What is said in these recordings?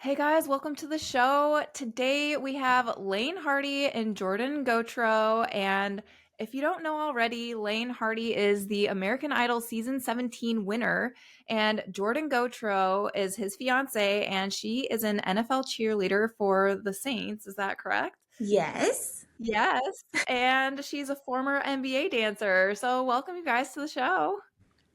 Hey guys, welcome to the show. Today we have Laine Hardy and Jordan Gautreau. And if you don't know already, Laine Hardy is the American Idol season 17 winner, and Jordan Gautreau is his fiance, and she is an NFL cheerleader for the Saints. Is that correct? Yes. Yes. And she's a former NBA dancer. So welcome you guys to the show.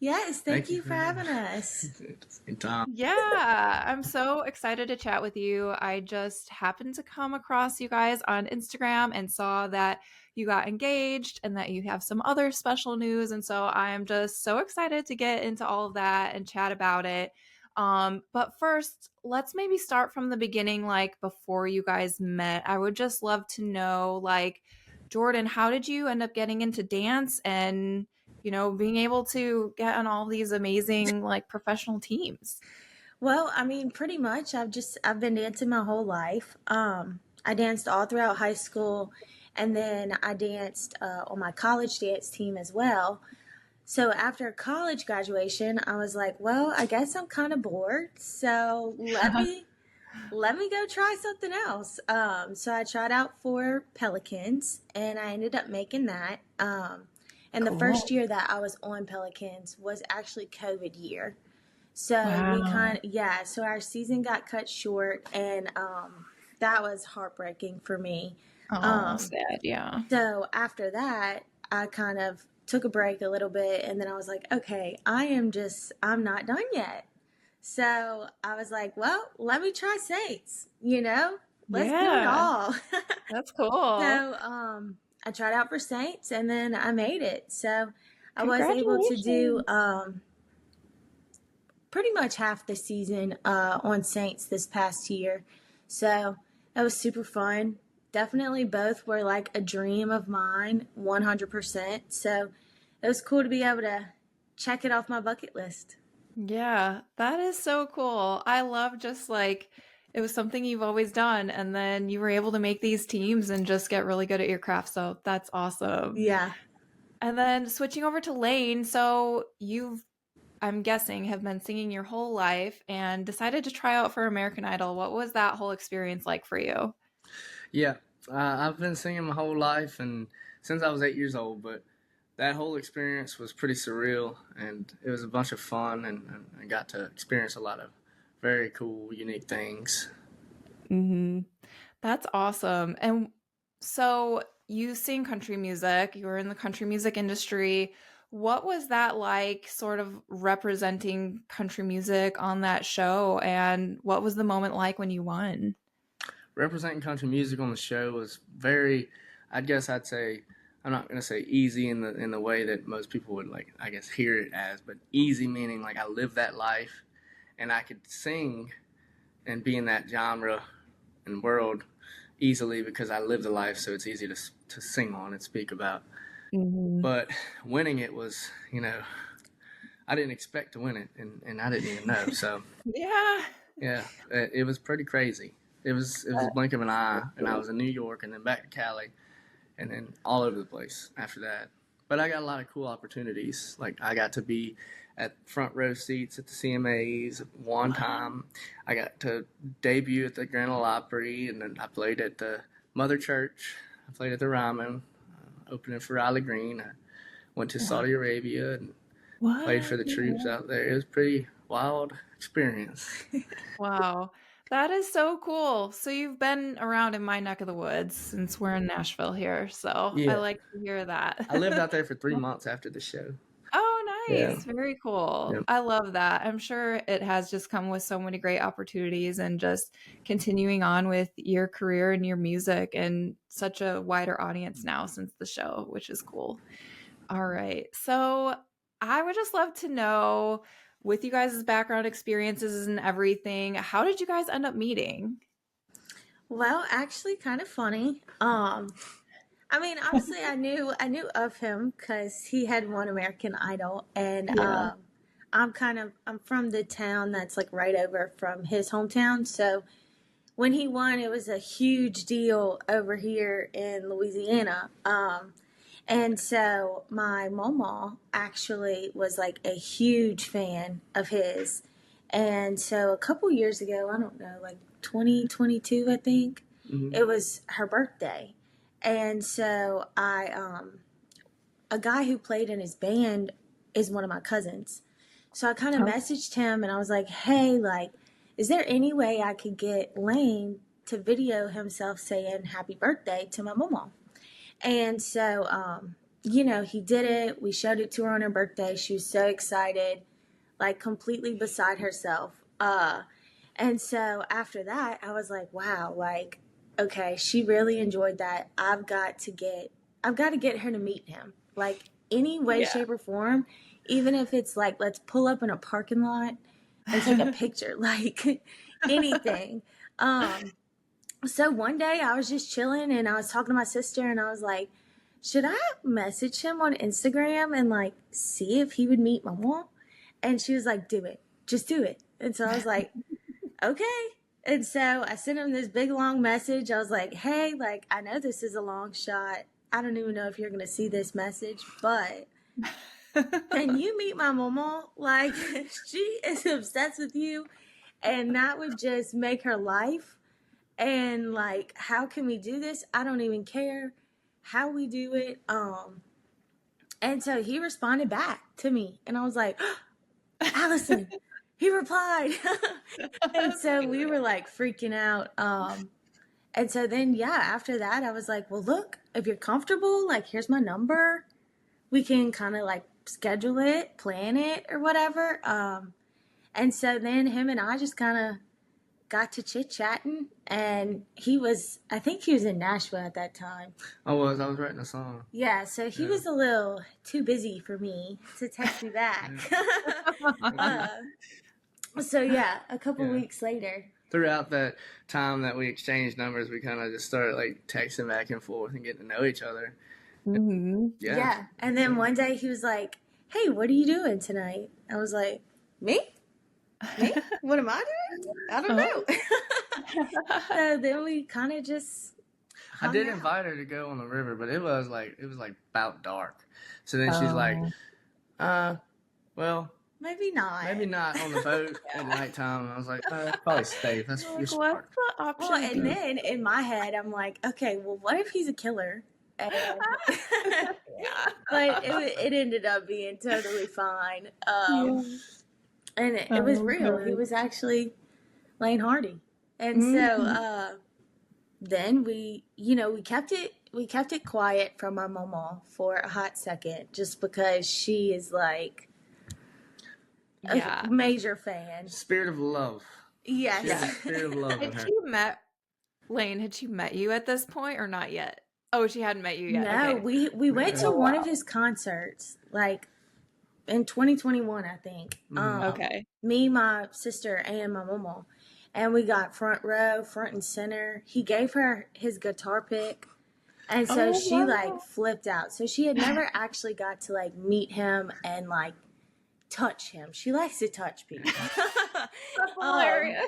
Yes. Thank Thank you you for for having having us. us. Same time. Yeah, I'm so excited to chat with you. I just happened to come across you guys on Instagram and saw that you got engaged and that you have some other special news. And so I am just so excited to get into all of that and chat about it. But first, let's maybe start from the beginning, like before you guys met. I would just love to know, like, Jordan, how did you end up getting into dance and being able to get on all these amazing like professional teams. Well, I mean, pretty much. I've been dancing my whole life. I danced all throughout high school, and then I danced on my college dance team as well. So after college graduation, I was like, well, I guess I'm kind of bored. So let me go try something else. So I tried out for Pelicans, and I ended up making that. And the first Cool. year that I was on Pelicans was actually COVID year. So we Wow. kind of, yeah, so our season got cut short, and that was heartbreaking for me. Oh, Um, sad. Yeah. so after that, I kind of took a break a little bit, and then I was like, okay, I'm not done yet. So I was like, well, let me try Saints, let's do it Yeah. all. That's cool. So I tried out for Saints, and then I made it. So I was able to do Congratulations. pretty much half the season on Saints this past year. So that was super fun. Definitely both were like a dream of mine, 100%. So it was cool to be able to check it off my bucket list. Yeah, that is so cool. I love just like it was something you've always done, and then you were able to make these teams and just get really good at your craft. So that's awesome. Yeah. And then switching over to Lane, so you've I'm guessing, have been singing your whole life and decided to try out for American Idol. What was that whole experience like for you? Yeah, I've been singing my whole life and since I was 8 years old, but that whole experience was pretty surreal and it was a bunch of fun and I got to experience a lot of very cool, unique things. Hmm. That's awesome. And so you sing country music, you were in the country music industry. What was that like, sort of representing country music on that show? And what was the moment like when you won? Representing country music on the show was very, I guess I'd say, I'm not gonna say easy in the way that most people would like, I guess, hear it as, but easy meaning like I lived that life and I could sing and be in that genre and world easily because I lived the life, so it's easy to sing on and speak about. Hmm. But winning it was, I didn't expect to win it, and I didn't even know. So Yeah. yeah, it was pretty crazy. It was a blink of an eye, and I was in New York, and then back to Cali, and then all over the place after that. But I got a lot of cool opportunities. Like I got to be at front row seats at the CMAs one Wow. time. I got to debut at the Grand Ole Opry, and then I played at the Mother Church. I played at the Ryman, opening for Riley Green. I went to Wow. Saudi Arabia and played What? for the troops out there. It was a pretty wild experience. Wow. That is so cool. So you've been around in my neck of the woods since we're in Nashville here. So I Yeah, like to hear I lived that. out there for 3 months after the show. Oh, Yeah, nice. Very cool. yeah. I love that. I'm sure it has just come with so many great opportunities and just continuing on with your career and your music and such a wider audience now since the show, which is cool. All right. So I would just love to know, with you guys' background experiences and everything, how did you guys end up meeting? Well, actually, kind of funny. I mean, obviously, I knew of him because he had won American Idol, and Yeah. I'm from the town that's like right over from his hometown. So when he won, it was a huge deal over here in Louisiana. And so my mama actually was like a huge fan of his. And so a couple years ago, I don't know, like 2022, I think, Mm-hmm. it was her birthday. And so a guy who played in his band is one of my cousins. So I kind of Oh. messaged him and I was like, hey, like, is there any way I could get Laine to video himself saying happy birthday to my mama? And so, he did it. We showed it to her on her birthday. She was so excited, like completely beside herself. And so after that, I was like, wow, like, okay, she really enjoyed that. I've got to get her to meet him, like any way, Yeah. shape, or form, even if it's like, let's pull up in a parking lot and take a picture, like anything. So one day I was just chilling and I was talking to my sister and I was like, should I message him on Instagram and like see if he would meet my mom? And she was like, do it. Just do it. And so I was like, okay. And so I sent him this big long message. I was like, hey, like, I know this is a long shot. I don't even know if you're going to see this message, but can you meet my mama? Like, she is obsessed with you. And that would just make her life. And like, how can we do this? I don't even care how we do it. And so he responded back to me. And I was like, Allison, he replied. And so we were like freaking out. And so then, yeah, after that, I was like, well, look, if you're comfortable, like, here's my number. We can kind of like schedule it, plan it, or whatever. And so then him and I just kind of got to chit-chatting. And I think he was in Nashville at that time. I was writing a song. Yeah, so he was a little too busy for me to text me back. So yeah, a couple weeks later. Throughout that time that we exchanged numbers, we kind of just started like texting back and forth and getting to know each other. Mm-hmm. Yeah. And then one day he was like, hey, what are you doing tonight? I was like, me? What am I doing? I don't know. So then we kind of just I did invite her to go on the river, but it was like about dark. So then she's like, well, maybe not on the boat at nighttime. And I was like, probably safe. That's Like, you're smart. what's the option? Well, and then in my head, I'm like, okay, well, what if he's a killer? And but it ended up being totally fine. And it was real. He was actually Laine Hardy. And so then we kept it quiet from my mama for a hot second, just because she is like a major fan. Spirit of love. Yes. Yeah, spirit of love in her. Laine, had she met you at this point or not yet? Oh, she hadn't met you yet. No, okay. we went to one of his concerts, like in 2021, I think. Okay. Me, my sister, and my mama. And we got front row, front and center. He gave her his guitar pick. And so she like flipped out. So she had never actually got to like meet him and like touch him. She likes to touch people. That's hilarious.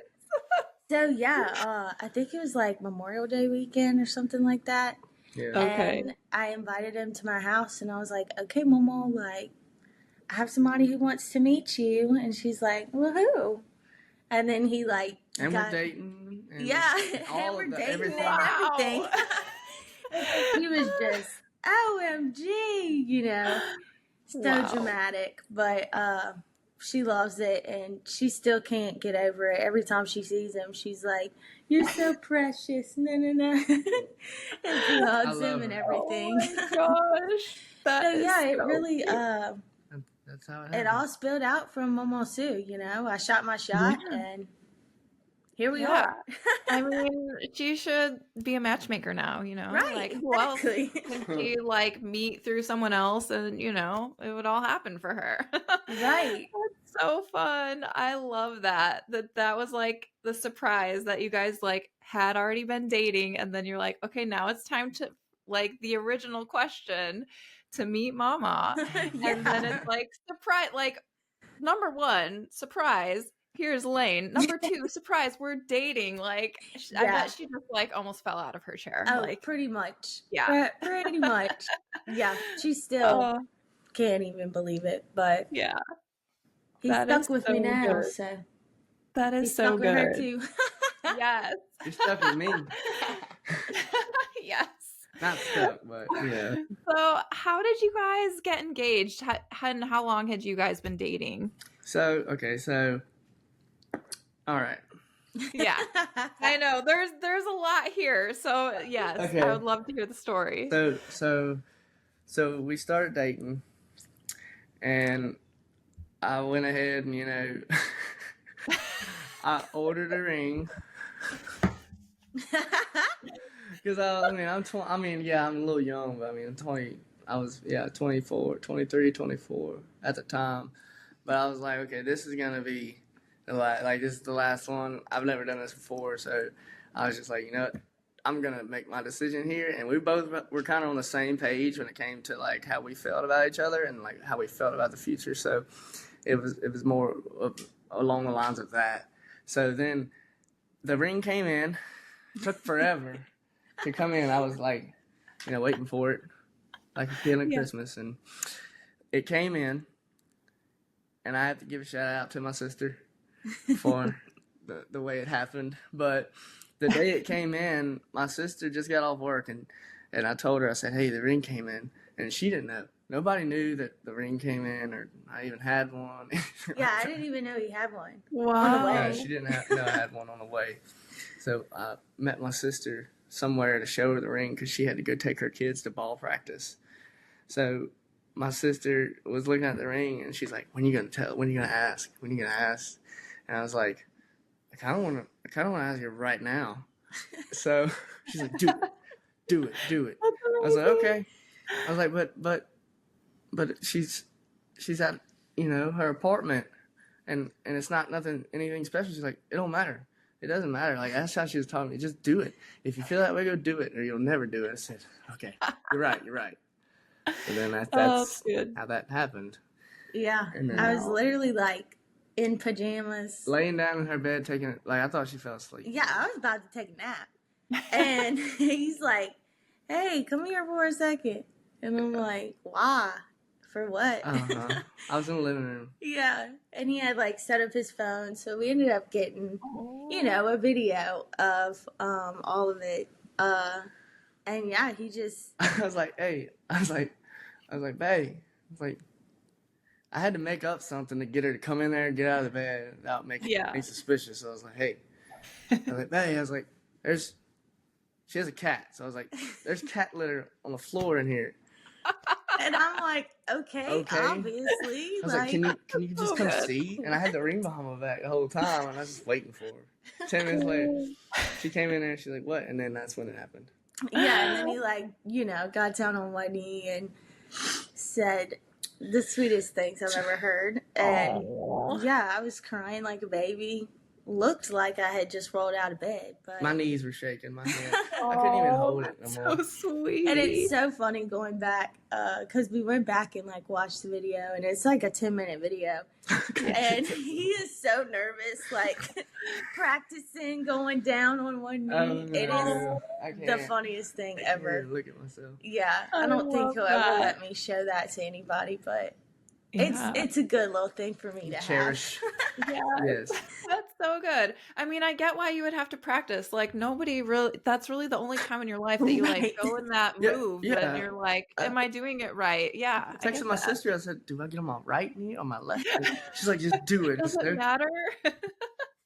So yeah, I think it was like Memorial Day weekend or something like that. Yeah. Okay. And I invited him to my house and I was like, okay, Mama, like, I have somebody who wants to meet you. And she's like, well, who? And then he like, and we're dating. And and we're dating and everything. He was just OMG, so dramatic. But she loves it and she still can't get over it. Every time she sees him, she's like, you're so precious. No. And she hugs him and everything. Oh my gosh. It really that's how it all spilled out from Momo Sue, I shot my shot and here we are. I mean, she should be a matchmaker now, Right, like who else can she like meet through someone else and it would all happen for her. Right. That's so fun. I love that was like the surprise that you guys like had already been dating and then you're like, okay, now it's time to like the original question to meet Mama. And then it's like surprise, like number one, surprise, here's Laine. Number two, surprise, we're dating. Like I bet she just like almost fell out of her chair. Oh, like pretty much. Yeah. Pretty much. Yeah. She still can't even believe it, but yeah. he's stuck with me now, so That He is so stuck with her good. too. Yes. You're stuck with me. Yes. Not stuck, but yeah. So, how did you guys get engaged? And how long had you guys been dating? So all right. Yeah. I know. There's a lot here. So, yes, I Okay. would love to hear the story. So we started dating, and I went ahead and I ordered a ring because yeah, I'm a little young, but I mean I'm 20. I was 24, 23, 24 at the time, but I was like, okay, this is gonna be this is the last one. I've never done this before, so I was just like, you know what? I'm gonna make my decision here, and we both were kind of on the same page when it came to like how we felt about each other and like how we felt about the future. So it was more along the lines of that. So then the ring came in. It took forever to come in. I was like, waiting for it like a kid at Christmas, and it came in. And I have to give a shout out to my sister for the way it happened. But the day it came in, my sister just got off work, and I told her, I said, hey, the ring came in. And she didn't know. Nobody knew that the ring came in, or I even had one. Yeah, I didn't even know he had one. Wow. On the way. No, she didn't know I had one on the way. So I met my sister somewhere to show her the ring because she had to go take her kids to ball practice. So my sister was looking at the ring, and she's like, when are you going to tell? When are you going to ask? When are you going to ask? And I was like, I kind of want to ask you right now. So she's like, do it. I was like, okay. I was like, but she's at, her apartment, and it's not anything special. She's like, it don't matter. It doesn't matter. Like, that's how she was talking to me. Just do it. If you feel that way, go do it, or you'll never do it. I said, okay, you're right. So then that's how that happened. Yeah. And then, I was literally like in pajamas. laying down in her bed, I thought she fell asleep. Yeah, I was about to take a nap. And he's like, hey, come here for a second. And I'm like, why? For what? Uh-huh. I was in the living room. Yeah. And he had like set up his phone. So we ended up getting, a video of all of it. And yeah, he just I was like, babe. I was like, I had to make up something to get her to come in there and get out of the bed without making anything suspicious. So I was like, hey. I was like, babe. I was like, she has a cat. So I was like, there's cat litter on the floor in here. and I'm like, okay. Obviously. I was like, can you just come see? And I had the ring behind my back the whole time, and I was just waiting for her. 10 minutes later, she came in there, and she's like, what? And then that's when it happened. Yeah, and then he got down on one knee and said the sweetest things I've ever heard. And yeah, I was crying like a baby. Looked like I had just rolled out of bed, but my knees were shaking. My hands, I couldn't even hold it no more. So sweet. And it's so funny going back because we went back and watched the video, and it's like a 10-minute video. And he is so nervous, practicing going down on one knee. Oh, no. It is the funniest thing ever. Look at myself. Yeah, I don't think he'll ever let me show that to anybody, but it's a good little thing for me to cherish. Yes. That's so good. I mean, I get why you would have to practice. Like, nobody really, that's really the only time in your life that you go in that move and you're like, am I doing it right? Yeah. I texted my sister. I said, do I get on my right knee or my left knee? She's like, just do it. Does it matter?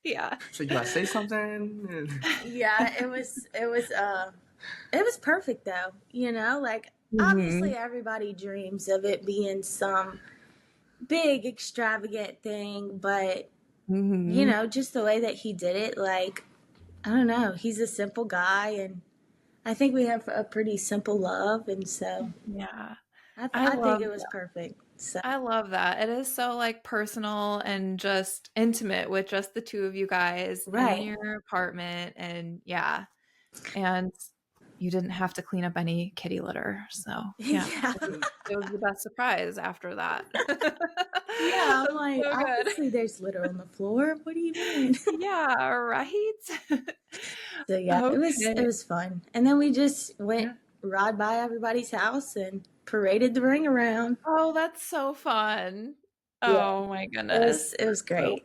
Yeah. So do I say something? Yeah, it was perfect though. Obviously everybody dreams of it being some big extravagant thing, but just the way that he did it, I don't know, he's a simple guy, and I think we have a pretty simple love, and so I think it was perfect. So I love that. It is so personal and just intimate with just the two of you guys in your apartment, and and you didn't have to clean up any kitty litter. So it was the best surprise after that. Yeah, I'm like, obviously there's litter on the floor. What do you mean? Yeah, right. So it was fun. And then we just went ride by everybody's house and paraded the ring around. Oh, that's so fun. Oh my goodness. It was great.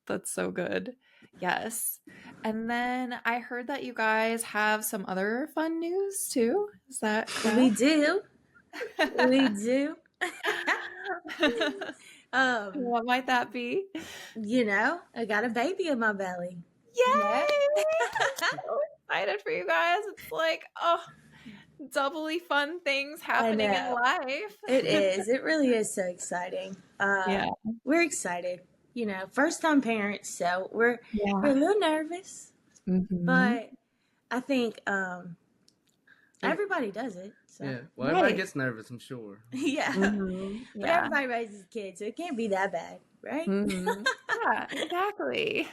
So That's so good. Yes. And then I heard that you guys have some other fun news too. Is that We correct? do. We do. um, What might that be? I got a baby in my belly. Yeah. Yay! I'm so excited for you guys. It's like, oh, doubly fun things I happening in know. life. It is. It really is so exciting. Yeah. We're excited. First time parents, so we're a Yeah. little nervous, Hmm. but I think Yeah. everybody does it. So Yeah. Well, everybody Right. gets nervous, I'm sure. yeah. Hmm. But Yeah. everybody raises kids, so it can't be that bad, right? Hmm. Yeah, exactly.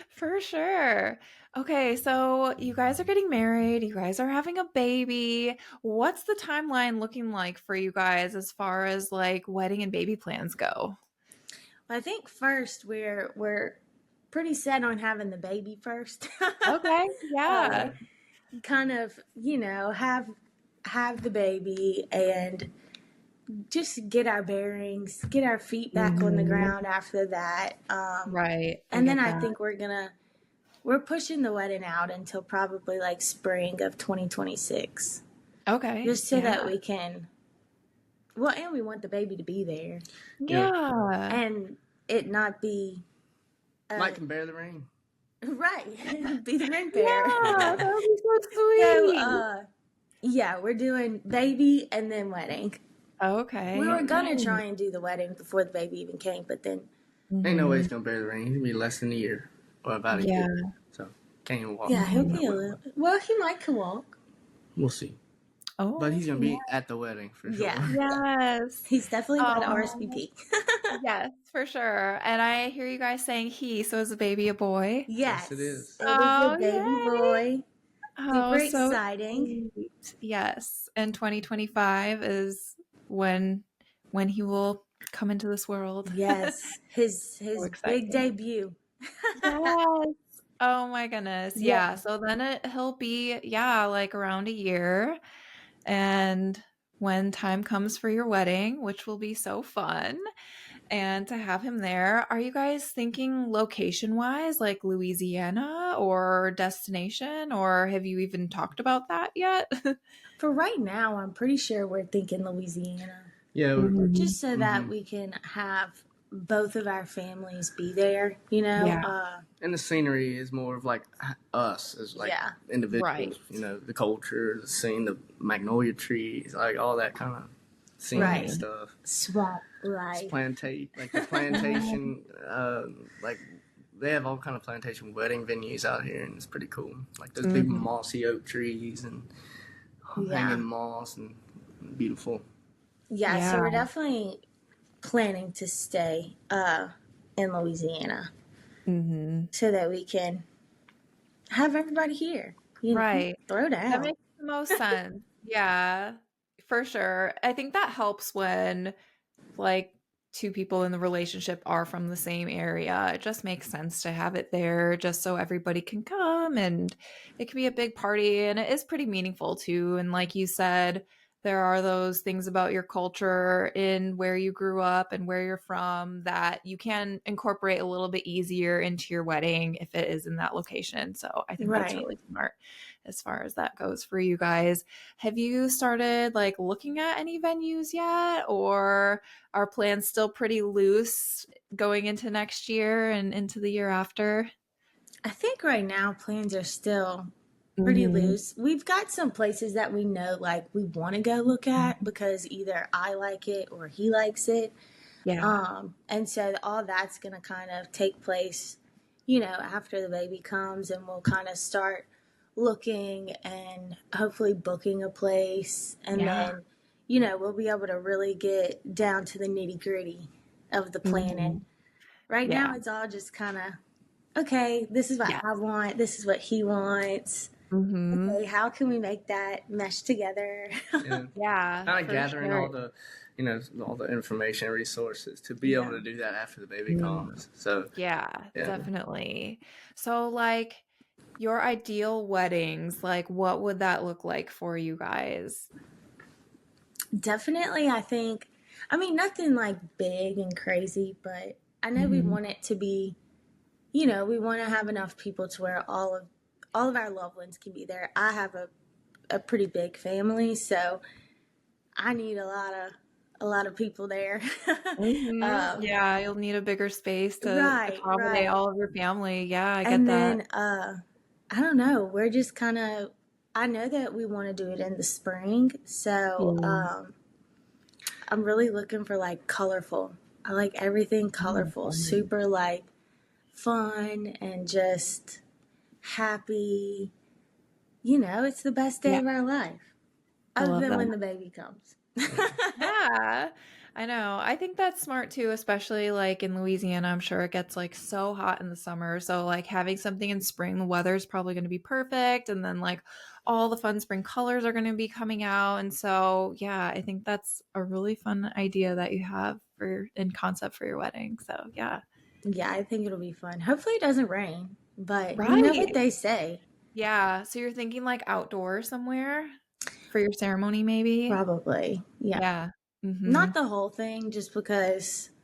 For sure. Okay, so you guys are getting married, you guys are having a baby. What's the timeline looking like for you guys as far as like wedding and baby plans go? I think first we're pretty set on having the baby first. Okay, uh, yeah. kind of, have the baby and just get our bearings, get our feet back on the Hmm. ground after that. Right, I And then get I that. think we're pushing the wedding out until probably like spring of 2026, Okay, just so that yeah. we can. Well, and we want the baby to be there Yeah. Yeah. and it not be Mike uh, can bear the rain. right, be the ring bearer. Yeah, that would be so So, sweet. yeah, we're doing baby and then wedding. We Okay, were gonna nice. try and do the wedding before the baby even came, but then Ain't no way Hmm. he's gonna bear the rain. He's gonna be less than a year or about a Yeah. year. So can't even walk. yeah, he'll Hmm. be a little. Well, he might can walk. We'll see. But Oh, he's gonna yeah. be at the wedding for sure. Yeah, Yes. he's definitely got an Oh, RSVP. yes, for sure. And I hear you guys saying he, so is the baby a boy? Yes, it Yes, is. it is a Oh, baby yay. boy. Super Oh, so exciting. sweet. Yes. And 2025 is when when he will come into this world. Yes, his So his big exciting. debut. Yes. Oh my goodness. Yeah, Yeah. So then he'll be, yeah, like around a year. And when time comes for your wedding, which will be so fun, and to have him there, are you guys thinking location wise, like Louisiana or destination, or have you even talked about that yet? for right now, I'm pretty sure we're thinking Louisiana, Yeah. Mhm. just so that we can have both of our families be there. Yeah. And the scenery is more of like us as like Yeah, Right. individuals. The culture, the scene, the magnolia trees, like all that kind of scenic right. Mhm. stuff. Swamp It's life. like the plantation, like they have all kind of plantation wedding venues out here, and it's pretty cool. Like those big Mhm. mossy oak trees and Yeah, hanging moss and beautiful. yeah. So Yeah. we're definitely planning to stay in Louisiana Mhm. so that we can have everybody here. Right. Throw That down. makes the most sense. Yeah, for sure. I think that helps when like two people in the relationship are from the same area. It just makes sense to have it there just so everybody can come and it can be a big party and it is pretty meaningful too. And like you said, there are those things about your culture in where you grew up and where you're from that you can incorporate a little bit easier into your wedding if it is in that location. So I think that's Right. really smart as far as that goes for you guys. Have you started like looking at any venues yet, or are plans still pretty loose going into next year and into the year after? I think right now plans are still pretty Mhm. loose. We've got some places that we know like we want to go look at because either I like it or he likes it. Yeah. And so all that's going to kind of take place, after the baby comes, and we'll kind of start looking and hopefully booking a place. And Yeah. then, we'll be able to really get down to the nitty gritty of the planning. Mhm. Right Yeah. now, it's all just kind of, okay, this is what Yeah. I want, this is what he wants. Mhm. Okay, how can we make that mesh together? Yeah. Yeah, Kind of for gathering sure. all the information and resources to be able Yeah. to do that after the baby Mm. comes. So Yeah, yeah. definitely. So like your ideal weddings, like what would that look like for you guys? Definitely, I think, I mean, nothing like big and crazy, but I know we Mhm. want it to be you know, we want to have enough people to where all of our loved ones can be there. I have a pretty big family, so I need a lot of people there. um, Yeah, you'll need a bigger space to right, accommodate right. all of your family. Yeah, I get And that. then I don't know, we're just kind of, I know that we want to do it in the spring, so Yeah. I'm really looking for like colorful. I like everything Oh, colorful, fun. super like fun and just happy. You know, it's the best day Yeah, of our life, I other love than that. when the baby comes. Yeah, I know. I think that's smart too, especially like in Louisiana. I'm sure it gets like so hot in the summer. So, like having something in spring, the weather is probably going to be perfect. And then, like, all the fun spring colors are going to be coming out. And so, yeah, I think that's a really fun idea that you have for in concept for your wedding. So, yeah. Yeah, I think it'll be fun. Hopefully, it doesn't rain, but you know what Right. they say. Yeah. So, you're thinking like outdoor somewhere for your ceremony, maybe? Probably. Yeah. Yeah. Mm-hmm. Not the whole thing, just because Yeah.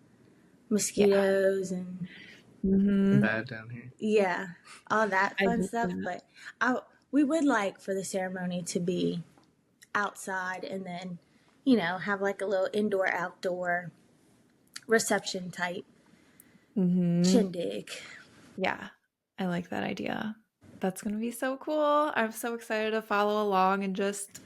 mosquitoes and Mm-hmm. Bad down here. yeah, all that I fun get stuff. that. But we would like for the ceremony to be outside and then, you know, have like a little indoor outdoor reception type Mm-hmm. shindig. Yeah, I like that idea. That's going to be so cool. I'm so excited to follow along and just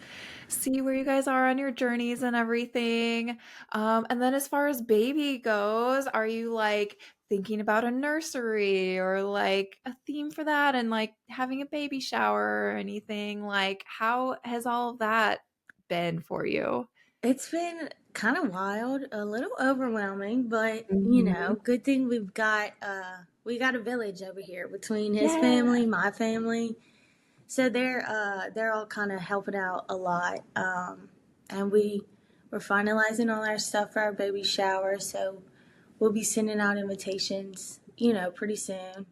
see where you guys are on your journeys and everything. And then as far as baby goes, are you like thinking about a nursery or like a theme for that and like having a baby shower or anything? Like, how has all of that been for you? It's been kind of wild, a little overwhelming, but you Hmm. know, good thing we got a village over here between his Yeah. family, my family. So they're all kind of helping out a lot. And we're finalizing all our stuff for our baby shower, so we'll be sending out invitations, you know, pretty soon.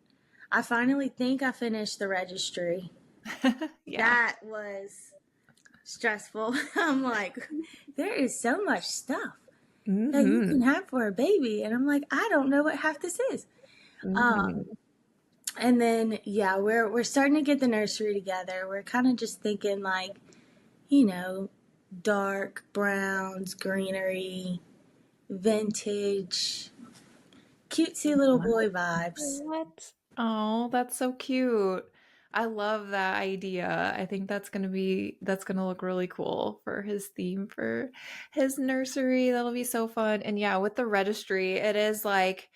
I finally think I finished the registry. Yeah. That was stressful. I'm like, there is so much stuff that you Hmm. can have for a baby, and I'm like, I don't know what half this is. Um, Hmm. and then yeah, we're starting to get the nursery together. We're kind of just thinking like, you know, dark browns, greenery, vintage, cutesy little boy vibes. What? Oh, that's so cute. I love that idea. I think that's gonna look really cool for his theme for his nursery. That'll be so fun. And yeah, with the registry, it is like,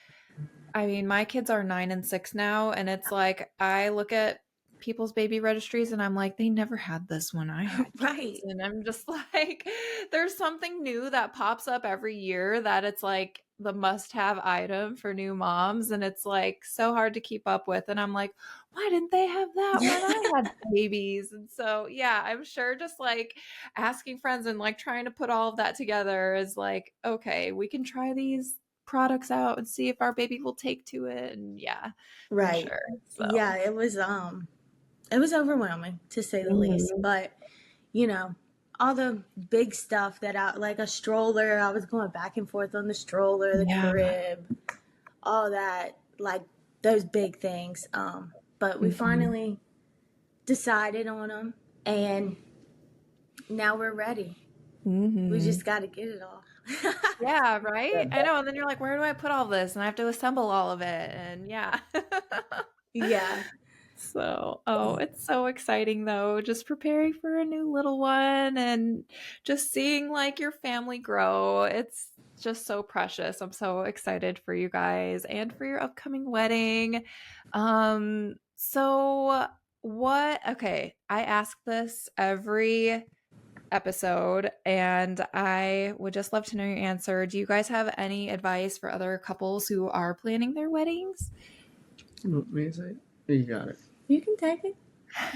I mean, my kids are 9 and 6 now, and it's like I look at people's baby registries and I'm like, they never had this when I had kids. Right, And I'm just like, there's something new that pops up every year that it's like the must have item for new moms. And it's like so hard to keep up with. And I'm like, why didn't they have that when I had babies? And so, yeah, I'm sure just like asking friends and like trying to put all of that together is like, okay, we can try these products out and see if our baby will take to it. And yeah, for right. sure. Yeah, So, it was overwhelming to say the least, mhm. but you know, all the big stuff that I like a stroller, I was going back and forth on the stroller, the Yeah. crib, all that, like those big things. But we Mhm. finally decided on them, and now we're ready. We Mhm. just got to get it all. Yeah, right? I know. And then you're like, where do I put all this? And I have to assemble all of it. And yeah. Yeah, So, oh, it's so exciting though, just preparing for a new little one and just seeing like your family grow. It's just so precious. I'm so excited for you guys and for your upcoming wedding. So okay, I ask this every episode and I would just love to know your answer. Do you guys have any advice for other couples who are planning their weddings? You want me to say it? You got it. you can take it.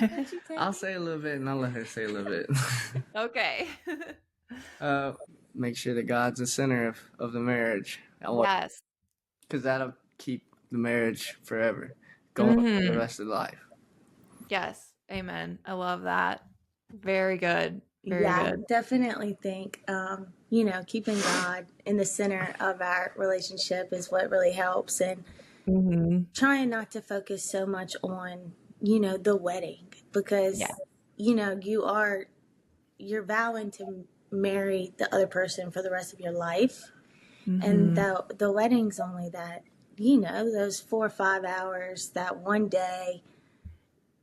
Let you take I'll it. say a little bit and I'll let her say a little bit. Okay. uh, Make sure that God's the center of the marriage. Yes. Because that'll keep the marriage forever, going for the Hmm. rest of life. Yes. Amen. I love that. Very good. Very Yeah, good. definitely think, you know, keeping God in the center of our relationship is what really helps. And trying not to focus so much on, the wedding, Yeah. because, you're vowing to marry the other person for the rest of your life. And the wedding's only that, those 4 or 5 hours, that one day.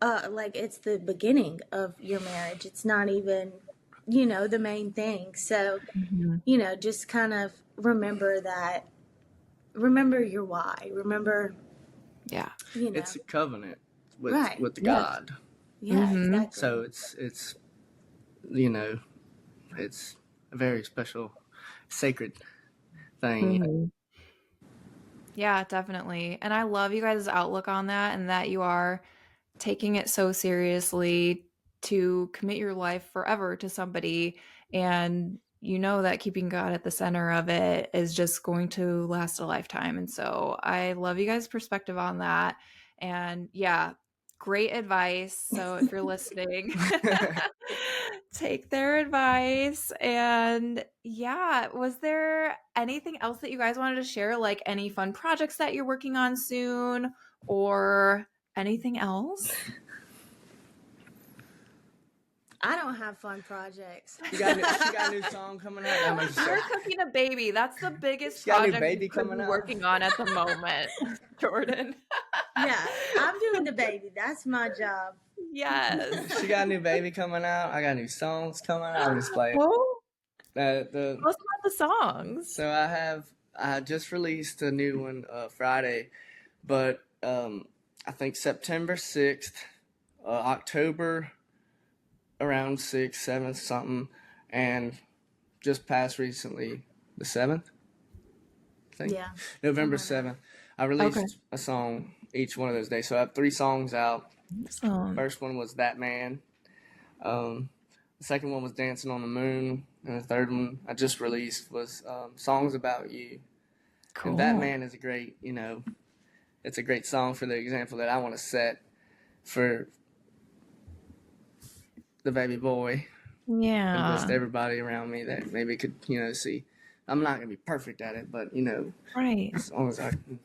Like, it's the beginning of your marriage. It's not even, the main thing. So, just kind of remember that. Remember your why. Remember, Yeah. It's a covenant with Right. with Yes. God. Yeah, exactly. So it's you know it's a very special, sacred thing. Yeah, definitely. And I love you guys' outlook on that, and that you are taking it so seriously to commit your life forever to somebody. And you know that keeping God at the center of it is just going to last a lifetime. And so I love you guys' perspective on that. And yeah, great advice. So if you're listening, take their advice. And yeah, was there anything else that you guys wanted to share? Like any fun projects that you're working on soon, or anything else? I don't have fun projects. She got a new song coming out. That makes You're sense. cooking a baby. That's the biggest She got a new project baby you could coming be out. working on at the moment, Jordan. Yeah, I'm doing the baby. That's my job. Yes. She got a new baby coming out. I got new songs coming out. I'm just playing. Well, The tell us about the songs. So I just released a new one Friday, but I think September 6th, October around 6th, 7th, something, and just passed recently the 7th, I think. Yeah. November 7th. I released a song each one of those days. So I have 3 songs out. Awesome. First one was That Man. The second one was Dancing on the Moon. And the third one I just released was Songs About You. Cool. And That Man is a great, it's a great song for the example that I want to set for the baby boy and Yeah. just everybody around me that maybe could, see. I'm not going to be perfect at it, but, Right. as long as I can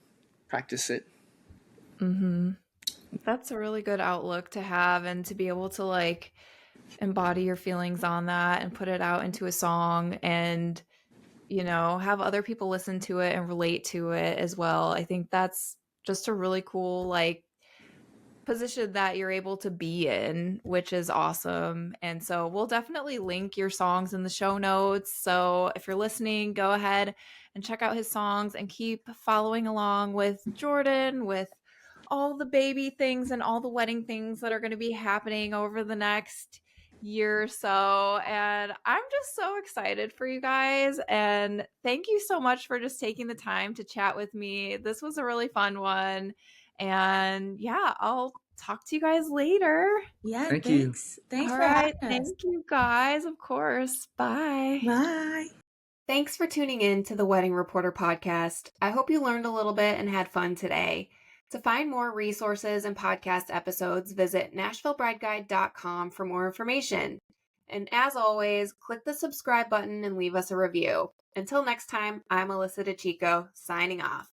practice it. That's a really good outlook to have, and to be able to like embody your feelings on that and put it out into a song, and have other people listen to it and relate to it as well. I think that's just a really cool like position that you're able to be in, which is awesome. And so we'll definitely link your songs in the show notes. So if you're listening, go ahead and check out his songs and keep following along with Jordan, with all the baby things and all the wedding things that are going to be happening over the next year or so. And I'm just so excited for you guys. And thank you so much for just taking the time to chat with me. This was a really fun one. And yeah, I'll talk to you guys later. Yeah, Thank you. Thanks All for right. having us. Thank you guys. Of course. Bye. Bye. Thanks for tuning in to the Wedding Reporter podcast. I hope you learned a little bit and had fun today. To find more resources and podcast episodes, visit NashvilleBrideGuide.com for more information. And as always, click the subscribe button and leave us a review. Until next time, I'm Alyssa DeChico, signing off.